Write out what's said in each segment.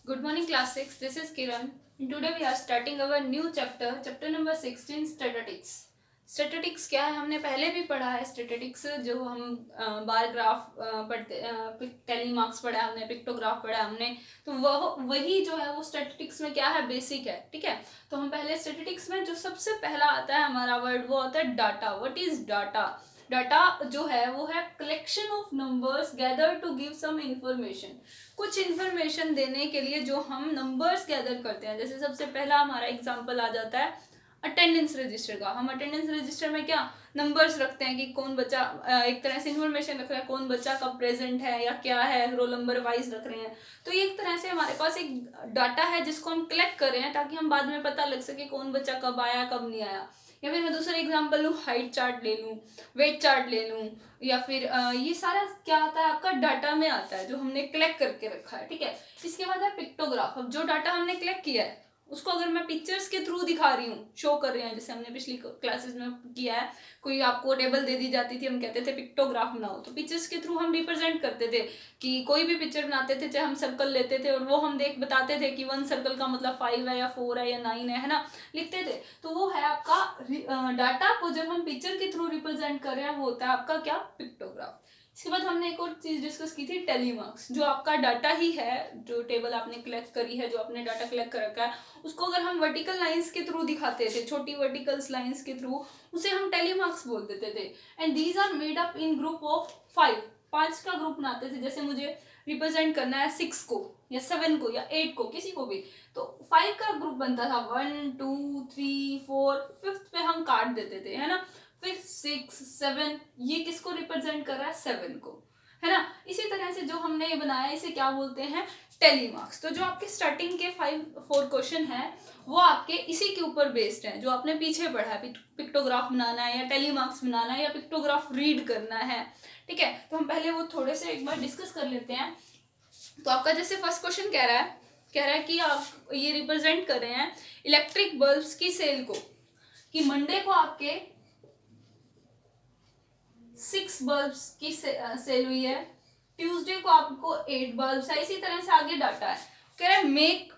Good morning, class 6. This is Kiran. And today we are starting our new chapter number 16, statistics. Statistics क्या है, हमने पहले भी पढ़ा है स्टेटिस्टिक्स, जो हम बार ग्राफ पढ़ते, टेली मार्क्स पढ़ा है हमने, पिक्टोग्राफ पढ़ा है हमने, तो वही जो है वो स्टेटिस्टिक्स में क्या है, बेसिक है। ठीक है, तो हम पहले स्टेटिस्टिक्स में जो सबसे पहला आता है हमारा वर्ड वो होता है data. What is data? Data जो है वो है collection of numbers gather to give some information. कुछ इंफॉर्मेशन देने के लिए जो हम नंबर्स गैदर करते हैं। जैसे सबसे पहला हमारा एग्जांपल आ जाता है अटेंडेंस रजिस्टर का। हम अटेंडेंस रजिस्टर में क्या नंबर्स रखते हैं कि कौन बच्चा, एक तरह से इंफॉर्मेशन रख रहा है कौन बच्चा कब प्रेजेंट है या क्या है, रोल नंबर वाइज रख रहे हैं। तो ये एक तरह से हमारे पास एक डाटा है जिसको हम कलेक्ट कर रहे हैं ताकि हम बाद में पता लग सके कौन बच्चा कब आया कब नहीं आया। या फिर मैं दूसरा एग्जांपल लूँ, हाइट चार्ट ले लूँ, वेट चार्ट ले लूँ, या फिर ये सारा क्या आता है आपका डाटा में आता है जो हमने कलेक्ट करके रखा है। ठीक है, इसके बाद है पिक्टोग्राफ। अब जो डाटा हमने कलेक्ट किया है उसको अगर मैं पिक्चर्स के थ्रू दिखा रही हूँ, शो कर रहे हैं, जैसे हमने पिछली क्लासेस में किया है, कोई आपको टेबल दे दी जाती थी, हम कहते थे पिक्टोग्राफ बनाओ, तो पिक्चर्स के थ्रू हम रिप्रेजेंट करते थे कि कोई भी पिक्चर बनाते थे, चाहे हम सर्कल लेते थे और वो हम बताते थे कि 1 सर्कल का मतलब 5 है या 4 है या 9 है ना, लिखते थे। तो वो है आपका डाटा को जब हम पिक्चर के थ्रू रिप्रेजेंट कर रहे हैं वो होता है आपका क्या, पिक्टोग्राफ। इसके बाद हमने एक और चीज डिस्कस की थी, टेलीमार्क्स, जो आपका डाटा ही है, जो टेबल आपने कलेक्ट करी है, जो आपने डाटा कलेक्ट कर रखा है, उसको अगर हम वर्टिकल लाइंस के थ्रू दिखाते थे, छोटी वर्टिकल लाइंस के थ्रू, उसे हम टेलीमार्क्स बोल देते थे। And these are made up in group of 5, 5 का ग्रुप बनाते थे। जैसे मुझे रिप्रेजेंट करना है 6 को या 7 को या 8 को, किसी को भी, तो 5 का ग्रुप बनता था, 1 2 3 4, 5th पे हम काट देते थे, है ना। फिर 6 7, ये किसको रिप्रेजेंट कर रहा है, 7 को, है ना। इसी तरह से जो हमने ये बनाया इसे क्या बोलते हैं, टेलीमार्क्स। तो जो आपके स्टार्टिंग के 4 क्वेश्चन है वो आपके इसी के ऊपर बेस्ड है, जो आपने पीछे पढ़ा है, पिक्टोग्राफ बनाना है या टेलीमार्क्स बनाना है या पिक्टोग्राफ रीड करना है। ठीक है, तो हम पहले वो थोड़े से एक बार डिस्कस कर लेते हैं। तो आपका जैसे फर्स्ट क्वेश्चन कह रहा है कि आप ये रिप्रेजेंट कर रहे हैं इलेक्ट्रिक बल्ब्स की सेल को, कि मंडे को आपके 6 बल्ब्स की सेल हुई है, ट्यूसडे को आपको 8 बल्ब्स है, इसी तरह से आगे डाटा है। कह रहा है मेक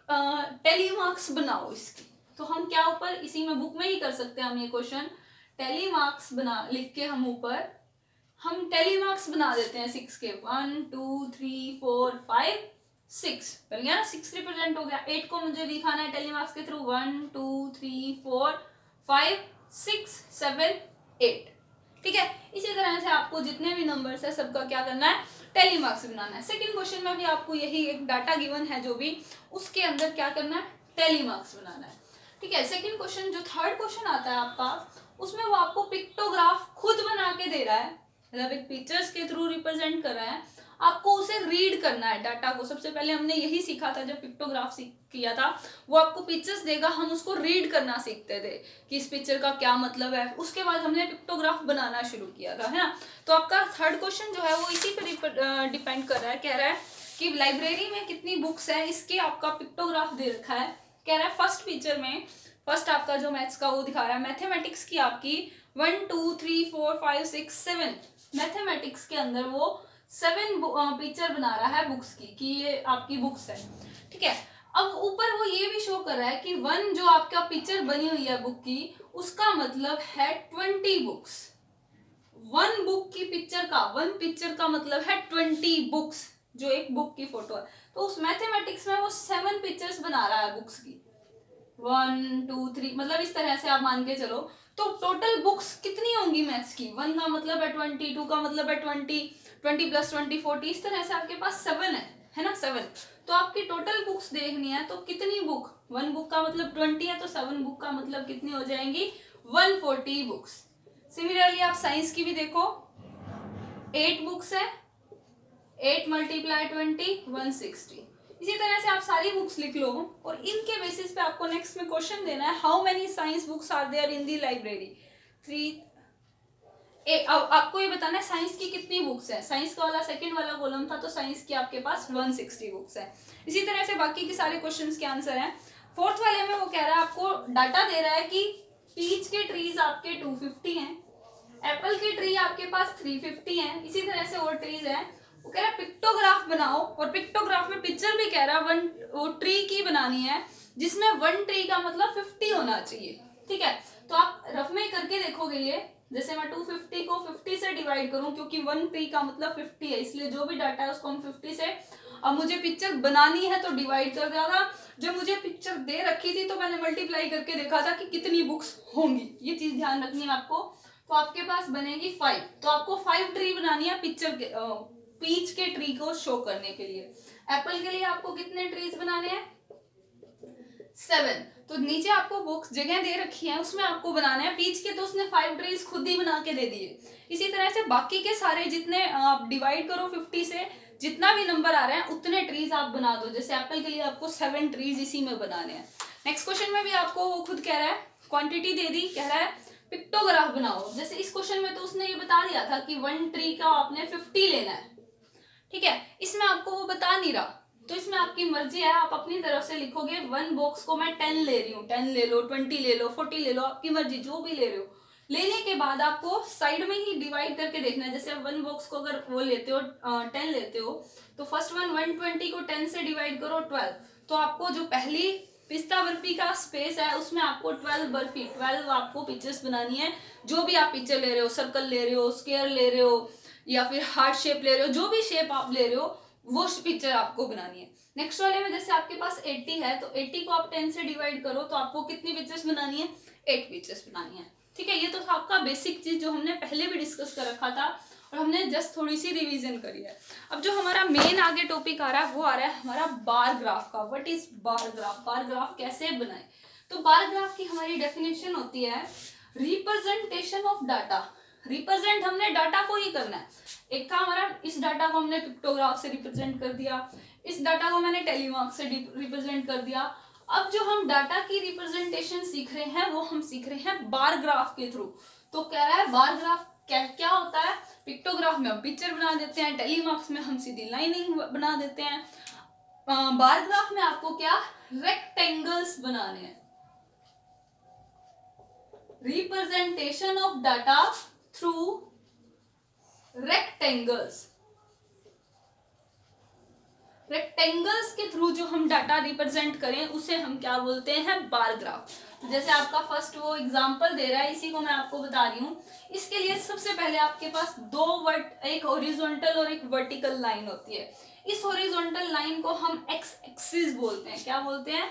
टेलीमार्क्स बनाओ इसकी। तो हम क्या ऊपर इसी में बुक में ही कर सकते हैं हम ये क्वेश्चन, टेलीमार्क्स बना लिख के हम ऊपर हम टेलीमार्क्स बना देते हैं 6 के, 1 2 3 4 5 6 बन गया ना, 6 रिप्रेजेंट हो गया। 8 को मुझे दिखाना है टेलीमार्क्स के थ्रू, 1 2 3 4 5 6 7 8। ठीक है, इसी तरह से आपको जितने भी नंबर्स है सबका क्या करना है, टेलीमार्क्स बनाना है। सेकंड क्वेश्चन में भी आपको यही एक डाटा गिवन है, जो भी उसके अंदर क्या करना है, टेलीमार्क्स बनाना है। ठीक है, सेकंड क्वेश्चन, जो थर्ड क्वेश्चन आता है आपका, उसमें वो आपको पिक्टोग्राफ खुद बना के दे रहा है, मतलब एक पिक्चर्स के थ्रू रिप्रेजेंट कर रहा है, आपको उसे रीड करना है डाटा को। सबसे पहले हमने यही सीखा था जब पिक्टोग्राफ किया था, वो आपको पिक्चर्स देगा, हम उसको रीड करना सीखते थे कि इस पिक्चर का क्या मतलब है। उसके बाद हमने पिक्टोग्राफ बनाना शुरू किया था, है ना। तो आपका थर्ड क्वेश्चन जो है वो इसी पर डिपेंड कर रहा है। कह रहा है कि लाइब्रेरी में कितनी बुक्स है, इसके आपका पिक्टोग्राफ दे रखा है। कह रहा है फर्स्ट पिक्चर में, फर्स्ट आपका जो मैथ्स का वो दिखा रहा है, मैथमेटिक्स की आपकी 1 2 3 4 5 6 7, मैथमेटिक्स के अंदर वो 7 पिक्चर बना रहा है बुक्स की, कि ये आपकी बुक्स है। ठीक है, अब ऊपर वो ये भी शो कर रहा है कि 1 जो आपका पिक्चर बनी हुई है बुक की, उसका मतलब है 20 बुक्स। 1 बुक की पिक्चर का, 1 पिक्चर का मतलब है 20 बुक्स, जो एक बुक की फोटो है। तो उस मैथमेटिक्स में वो 7 पिक्चर्स बना रहा है बुक्स की, 1 2 3, मतलब इस तरह से आप मान के चलो। तो टोटल बुक्स कितनी होंगी मैथ्स की, 1 का मतलब है 20, 2 का मतलब है 20, 20 + 20 40, इस तरह से आपके पास 7 है ना, 7। तो आपकी टोटल बुक्स देखनी है तो कितनी बुक, 1 बुक का मतलब 20 है, तो 7 बुक का मतलब कितनी हो जाएंगी, 140 बुक्स। सिमिलरली आप साइंस की भी देखो, 8 बुक्स है, 8 × 20 160। इसी तरह से आप सारी बुक्स लिख लो और इनके बेसिस पे आपको नेक्स्ट में क्वेश्चन देना है, how many science books are there in the library 3। अब आपको ये बताना है साइंस की कितनी बुक्स है। साइंस का वाला सेकंड वाला कॉलम था, तो साइंस की आपके पास 160 बुक्स है। इसी तरह से बाकी के सारे क्वेश्चंस के आंसर हैं। फोर्थ वाले में वो कह रहा है, आपको डाटा दे रहा है कि पीच के ट्रीज आपके 250 हैं, एप्पल के ट्री आपके पास 350 हैं, इसी तरह से और ट्रीज हैं। वो कह रहा है पिक्टोग्राफ बनाओ, और पिक्टोग्राफ में पिक्चर भी कह रहा है वो ट्री की बनानी है जिसमें 1 ट्री का मतलब 50 होना चाहिए। ठीक है, तो आप रफ में करके देखोगे ये, जैसे मैं 250 को 50 से डिवाइड करूं, क्योंकि 1 ट्री का मतलब 50 है, इसलिए जो भी डाटा है उसको हम 50 से, अब मुझे पिक्चर बनानी है तो डिवाइड कर दिया था। जब मुझे पिक्चर दे रखी थी तो मैंने मल्टीप्लाई करके देखा था कि कितनी बुक्स होंगी, ये चीज ध्यान रखनी है आपको। तो आपके पास बनेगी 5, तो आपको 5 ट्री बनानी है पिक्चर के पीच के ट्री को शो करने के लिए। एप्पल के लिए आपको कितने ट्रीज बनाने हैं? 7। तो नीचे आपको बॉक्स जगह दे रखी है, उसमें आपको बनाना है। पीच के तो उसने 5 ट्रीज खुद ही बना के दे दिए। इसी तरह से बाकी के सारे जितने आप डिवाइड करो 50 से, जितना भी नंबर आ रहे हैं उतने ट्रीज आप बना दो। जैसे एप्पल के लिए आपको 7 ट्रीज इसी में बनाने हैं। नेक्स्ट क्वेश्चन में भी आपको वो खुद कह रहा है, क्वांटिटी दे दी, कह रहा है पिक्टोग्राफ बनाओ। जैसे इस क्वेश्चन में तो उसने ये बता दिया था कि 1 ट्री का आपने 50 लेना है। ठीक है, इसमें आपको वो बता नहीं रहा, तो इसमें आपकी मर्जी है, आप अपनी तरफ से लिखोगे 1 बॉक्स को मैं 10 ले रही हूँ, 10 ले लो, 20 ले लो, 40 ले लो, आपकी मर्जी, जो भी ले रहे हो। लेने के बाद आपको साइड में ही डिवाइड करके देखना है। जैसे आप 1 बॉक्स को अगर वो लेते हो 10 लेते हो, तो फर्स्ट 120 को 10 से डिवाइड करो 12, तो आपको जो पहली पिस्ता बर्फी का स्पेस है उसमें आपको 12 बर्फी, 12 आपको पिक्चर्स बनानी है। जो भी आप पिक्चर ले रहे हो, सर्कल ले रहे हो, स्क्वायर ले रहे हो, या फिर हार्ट शेप ले रहे हो, जो भी शेप आप ले रहे हो वो पिक्चर आपको बनानी है। नेक्स्ट वाले में जैसे आपके पास 80 है, तो 80 को आप 10 से डिवाइड करो, तो आपको कितनी पिक्चर्स बनानी है? 8 पिक्चर्स बनानी है। ठीक है, ये तो आपका बेसिक चीज जो हमने पहले भी डिस्कस कर रखा था और हमने जस्ट थोड़ी सी रिवीजन करी है। अब जो हमारा मेन आगे टॉपिक आ रहा है वो आ रहा है हमारा बार ग्राफ का। What is bar graph? Bar graph कैसे बनाए? तो बार ग्राफ की हमारी डेफिनेशन होती है रिप्रेजेंटेशन ऑफ डाटा। रिप्रेजेंट हमने डाटा को ही करना है। एक था हमारा, इस डाटा को हमने पिक्टोग्राफ से रिप्रेजेंट कर दिया, इस डाटा को मैंने टेलीमार्क से रिप्रेजेंट कर दिया। अब जो हम डाटा की रिप्रेजेंटेशन सीख रहे हैं वो हम सीख रहे हैं बार ग्राफ के थ्रू। तो कह रहा है बार ग्राफ क्या होता है? पिक्टोग्राफ में हम पिक्चर बना देते हैं, टेलीमार्क्स में हम सीधी लाइनिंग बना देते हैं। बार ग्राफ में आपको क्या रेक्टेंगल्स बनाने हैं। Representation of data through rectangles. Rectangles के थ्रू जो हम डाटा रिप्रेजेंट करें उसे हम क्या बोलते हैं? Bar graph. जैसे आपका फर्स्ट वो एग्जांपल दे रहा है, इसी को मैं आपको बता रही हूँ। इसके लिए सबसे पहले आपके पास एक हॉरिजॉन्टल और एक वर्टिकल लाइन होती है। इस हॉरिजॉन्टल लाइन को हम एक्स एक्सिस बोलते हैं। क्या बोलते हैं?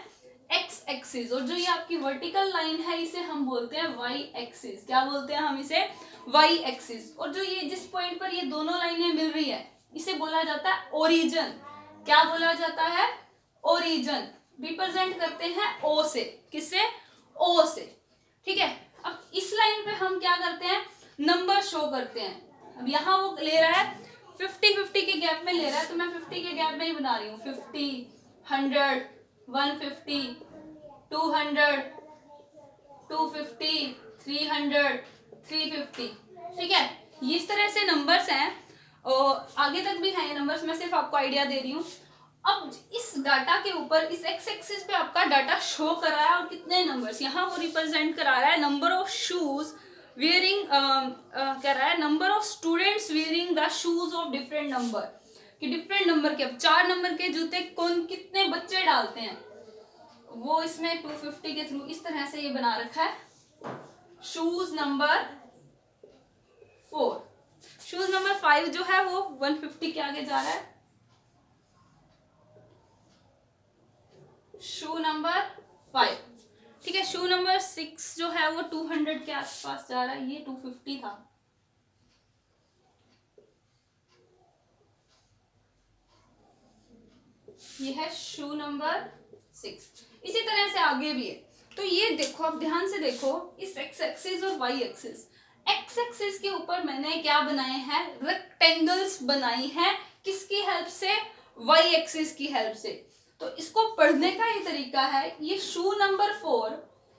X axis. और जो ये आपकी वर्टिकल लाइन है इसे हम बोलते हैं वाई एक्सिस। क्या बोलते हैं हम इसे? Y axis. और जो ये जिस पॉइंट पर ये दोनों लाइनें मिल रही है इसे बोला जाता है ओरिजिन। क्या बोला जाता है? ओरिजिन। रिप्रेजेंट करते हैं ओ से। किससे? ओ से। ठीक है, अब इस लाइन पे हम क्या करते हैं? नंबर शो करते हैं। अब यहाँ वो ले रहा है 50-50 के गैप में ले रहा है, तो मैं 50 के गैप में ही बना रही हूँ। 50, 100, 150, 200, 250, 300, 350। ठीक है, ये इस तरह से नंबर्स हैं और आगे तक भी हैं ये नंबर्स। मैं सिर्फ आपको आइडिया दे रही हूँ। अब इस डाटा के ऊपर इस एक्स एक्सिस पे आपका डाटा शो कर रहा है और कितने नंबर्स यहाँ वो रिप्रेजेंट करा रहा है। नंबर ऑफ शूज वेयरिंग कह रहा है number of students wearing the shoes of different number, कि डिफरेंट नंबर के 4 नंबर के जूते कितने बच्चे डालते हैं, वो इसमें 250 के थ्रू इस तरह से ये बना रखा है। शूज नंबर 4, शूज नंबर 5 जो है वो 150 के आगे जा रहा है। शू नंबर 5, ठीक है। शू नंबर 6 जो है वो 200 के आसपास जा रहा है, ये 250 था। ये है शू नंबर 6। इसी तरह से आगे भी है। तो ये देखो, आप ध्यान से देखो, इस एक्स एक्सिस और वाई एक्सिस, एक्स एक्सिस के ऊपर मैंने क्या बनाए हैं? रेक्टेंगल्स बनाई हैं। किसकी हेल्प से? वाई एक्सिस की हेल्प से। तो इसको पढ़ने का ये तरीका है, ये शू नंबर 4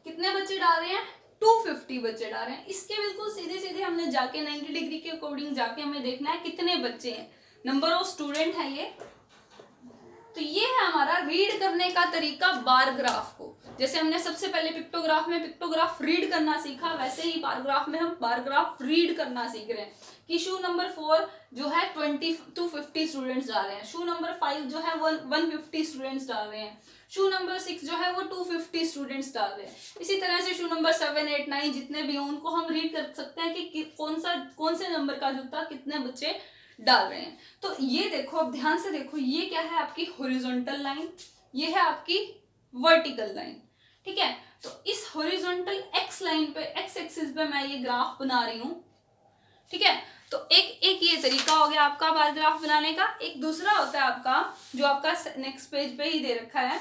कितने बच्चे डाल रहे हैं? 250 बच्चे डाल रहे हैं। इसके बिल्कुल सीधे सीधे हमने जाके 90 डिग्री के अकॉर्डिंग जाके हमें देखना है कितने बच्चे हैं, नंबर ऑफ स्टूडेंट है ये। तो ये है हमारा रीड करने का तरीका बार ग्राफ को। जैसे हमने सबसे पहले पिक्टोग्राफ में पिक्टोग्राफ रीड करना सीखा, वैसे ही बारग्राफ में हम बारग्राफ रीड करना सीख रहे हैं कि शू नंबर 4 जो है 20 to 50 स्टूडेंट्स डाल रहे हैं, शू नंबर 5 जो है 150 स्टूडेंट्स डाल रहे हैं, शू नंबर 6 जो है वो 250 स्टूडेंट्स डाल रहे हैं। इसी तरह से शू नंबर 7, 8, 9 जितने भी हों उनको हम रीड कर सकते हैं कि कौन से नंबर का जूता कितने बच्चे डाल रहे हैं। तो ये देखो, अब ध्यान से देखो, ये क्या है आपकी हॉरिजॉन्टल लाइन, ये है आपकी वर्टिकल लाइन, ठीक है। तो इस हॉरिजॉन्टल एक्स लाइन पे, एक्स एक्सिस पे मैं ये ग्राफ बना रही हूँ, ठीक है। तो एक ये तरीका हो गया आपका बार ग्राफ बनाने का। एक दूसरा होता है आपका, जो आपका नेक्स्ट पेज पे ही दे रखा है,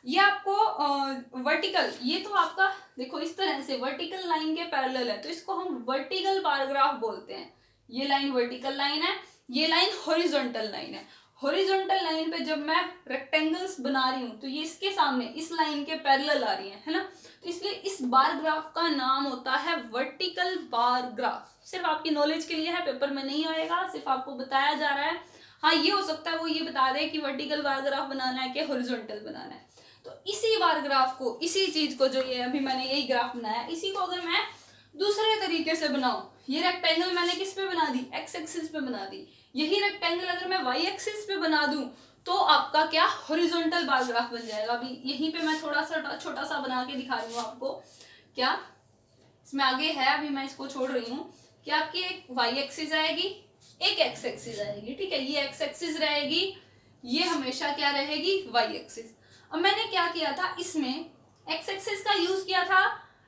ये आपको वर्टिकल, ये तो आपका देखो इस तरह से वर्टिकल लाइन के पैरेलल है, तो इसको हम वर्टिकल बार ग्राफ बोलते हैं। ये लाइन वर्टिकल लाइन है, ये लाइन हॉरिजॉन्टल लाइन है। हॉरिजॉन्टल लाइन पे जब मैं रेक्टेंगल्स बना रही हूँ तो ये इसके सामने इस लाइन के पैरेलल आ रही है ना, तो इसलिए इस बार ग्राफ का नाम होता है वर्टिकल बार ग्राफ। सिर्फ आपकी नॉलेज के लिए है, पेपर में नहीं आएगा, सिर्फ आपको बताया जा रहा है। हाँ, ये हो सकता है वो ये बता दे कि वर्टिकल बार ग्राफ बनाना है कि हॉरिजॉन्टल बनाना है। तो इसी बार ग्राफ को, इसी चीज को, जो ये अभी मैंने यही ग्राफ बनाया, इसी को अगर मैं दूसरे तरीके से बनाऊं, ये रेक्टेंगल मैंने किस पे बना दी, एक्स एक्सिस पे बना दी, यही रेक्टेंगल अगर मैं वाई एक्सिस पे बना दूं तो आपका क्या हॉरिजॉन्टल बार ग्राफ बन जाएगा। अभी यहीं पे मैं थोड़ा सा छोटा सा बना के दिखा रही हूँ आपको, क्या इसमें आगे है, अभी मैं इसको छोड़ रही हूँ कि आपकी एक वाई एक्सिस आएगी, एक एक्स एक्सिस आएगी, ठीक है। ये एक्स एक्सिस रहेगी, ये हमेशा क्या रहेगी, वाई एक्सिस। अब मैंने क्या किया था, इसमें एक्स एक्सिस का यूज किया था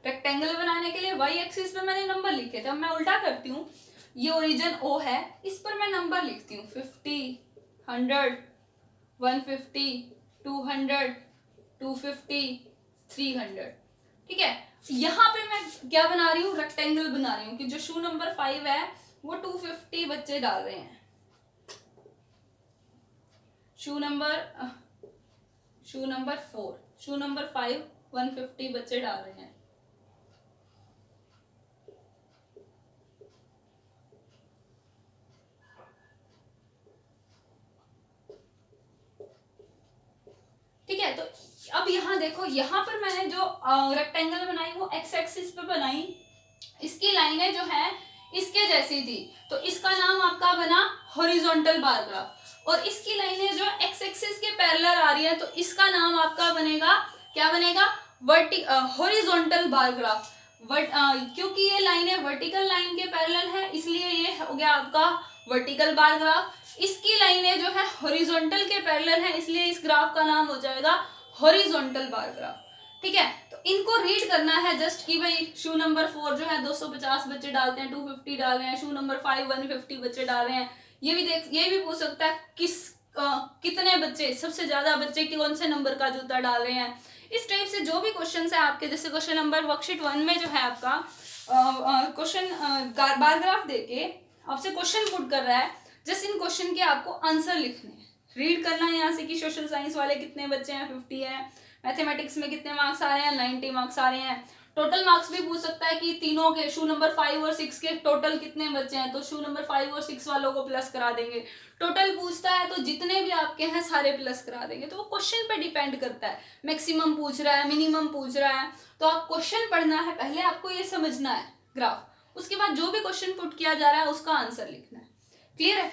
रेक्टेंगल बनाने के लिए, वाई एक्सिस पे मैंने नंबर लिखे थे। अब मैं उल्टा करती हूँ, ये ओरिजिन O है, इस पर मैं नंबर लिखती हूँ 50, 100, 150, 200, 250, 300, ठीक है। यहाँ पे मैं क्या बना रही हूँ, रेक्टेंगल बना रही हूँ कि जो शू नंबर 5 है वो 250 बच्चे डाल रहे हैं, शू नंबर 4, शू नंबर 5 150 बच्चे डाल रहे हैं। ठीक है, तो अब यहाँ देखो, यहाँ पर मैंने जो रेक्टेंगल बनाई वो एक्स एक्सिस पे बनाई, इसकी लाइनें जो है इसके जैसी थी, तो इसका नाम आपका बना हॉरिजॉन्टल बार ग्राफ। और इसकी लाइनें जो एक्स एक्सिस के पैरेलल आ रही है, तो इसका नाम आपका बनेगा, क्या बनेगा, हॉरिजॉन्टल बार ग्राफ। क्योंकि ये लाइनें वर्टिकल लाइन के पैरेलल है, इसलिए ये हो गया आपका वर्टिकल बार ग्राफ। इसकी लाइनें जो है हॉरिजॉन्टल के पैरेलल है, इसलिए इस ग्राफ का नाम हो जाएगा हॉरिजॉन्टल बार ग्राफ, ठीक है। तो इनको रीड करना है जस्ट कि भाई शू नंबर 4 जो है 250 बच्चे डालते हैं, 250 डाल रहे हैं, शू नंबर 5 150 बच्चे डाल रहे हैं। ये भी पूछ सकता है कितने बच्चे, सबसे ज्यादा बच्चे कौन से नंबर का जूता डाल रहे हैं। इस टाइप से जो भी क्वेश्चन है आपके, जैसे क्वेश्चन नंबर वर्कशीट 1 में जो है आपका क्वेश्चन बार ग्राफ देके आपसे क्वेश्चन पुट कर रहा है, जस्ट इन क्वेश्चन के आपको आंसर लिखने हैं, रीड करना है यहाँ से कि सोशल साइंस वाले कितने बच्चे हैं, 50 हैं, मैथमेटिक्स में कितने मार्क्स आ रहे हैं, 90 मार्क्स आ रहे हैं। टोटल मार्क्स भी पूछ सकता है कि तीनों के, शू नंबर 5 और 6 के टोटल कितने बच्चे हैं, तो शू नंबर 5 और 6 वालों को प्लस करा देंगे। टोटल पूछता है तो जितने भी आपके हैं सारे प्लस करा देंगे। तो वो क्वेश्चन पे डिपेंड करता है, मैक्सिमम पूछ रहा है, मिनिमम पूछ रहा है, तो आप क्वेश्चन पढ़ना है, पहले आपको ये समझना है ग्राफ, उसके बाद जो भी क्वेश्चन पुट किया जा रहा है उसका आंसर लिखना है। क्लियर है?